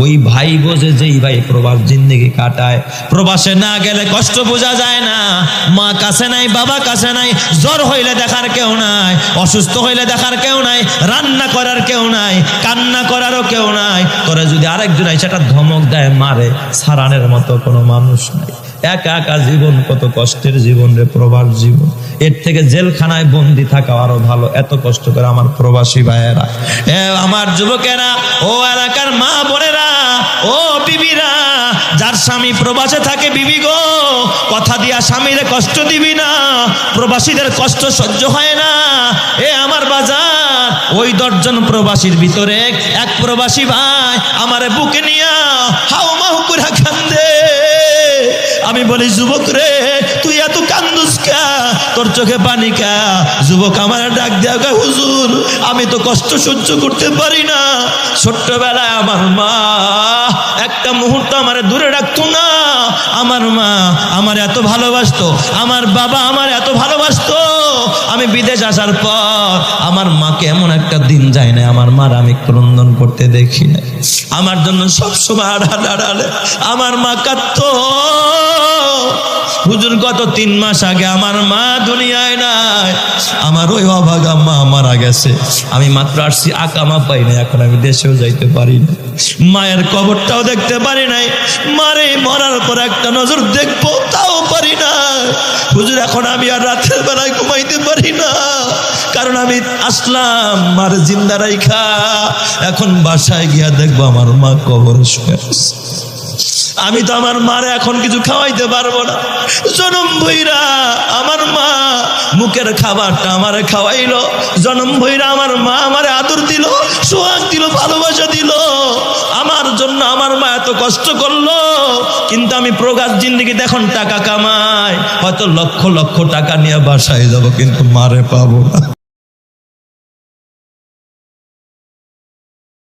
ওই ভাই বোঝে যেই ভাই প্রবাস জিন্দেগি কাটায়। প্রবাসে না গেলে কষ্ট বোঝা যায় না। মা কাছে নাই, বাবা কাছে নাই, জ্বর হইলে দেখার কেউ নাই, অসুস্থ হইলে দেখার কেউ নাই, রান্না করার কেউ নাই, কান্না করারও কেউ নাই। তোরা যদি আরেকজন সেটা ধমক দেয়, মারে, সারানের মতো কোনো মানুষ নাই। একা একা জীবন, কত কষ্টের জীবন রে প্রবাস জীবন। এর থেকে জেলখানায় বন্দি থাকা আরো ভালো। এত কষ্ট করে আমার প্রবাসী ভাইয়েরা, আমার যুবকেরা, ও এলাকার মা বোনেরা, ও বিবিরা, যার স্বামী প্রবাসে থাকে, বিবি গো, কথা দিয়া স্বামীরে কষ্ট দিবি না। প্রবাসীদের কষ্ট সহ্য হয় না। আমার বাজার, ওই 10 জন প্রবাসীর ভিতরে এক প্রবাসী ভাই আমারে বুকে নিয়া হাউ মাউ করে কান্দে। আমি বলি, যুবক রে, তুই এত কান্দুস কা? তোর চোখে পানি কা? যুবক আমার ডাক দেয়া, হুজুর, আমি তো কষ্ট সহ্য করতে পারি না। ছোট্টবেলায় আমার মা একটা মুহূর্ত আমার দূরে রাখতো না। আমার মা আমার এত ভালোবাসতো, আমার বাবা আমার এত ভালোবাসতো। আমি বিদেশ আসার পর আমার মাকে এমন একটা দিন যায় না আমার মার আমি ক্রন্দন করতে দেখি না। আমার জন্য সবসময় আড়ালে আমার মা কাঁদতো। হুজুর, গত 3 মাস আগে আমার মা দুনিয়ায় নাই। আমার ওই অভাগা মা মারা গেছে। আমি মাত্র আসছি, আকামা পাই না, এখন আমি দেশেও যাইতে পারি না, মায়ের কবরটাও দেখতে পারি নাই। মারে মরার পর একটা নজর দেখবো তাও পারি না। হুজুর, এখন আমি আর রাতের বেলায় ঘুমাইতে পারি না, কারণ আমি আসলাম মার জিন্দা রাইখা, এখন বাসায় গিয়া দেখবো আমার মা কবরে শুয়ে আছে। আমি তো আমার মারে এখন কিছু খাওয়াইতে পারবো না। জনম ভইরা আমার মা মুখের খাবারটা আমারে খাওয়াইলো। জনম ভইরা আমার মা আমারে আদর দিল, সোহাগ দিল, ভালোবাসা দিল। আমার জন্য আমার মা এত কষ্ট করলো। কিন্তু আমি প্রবাস জিন্দেগিতে এখন টাকা কামাই, হয়তো লক্ষ লক্ষ টাকা নিয়ে বাসায় যাব, কিন্তু মারে পাবো না।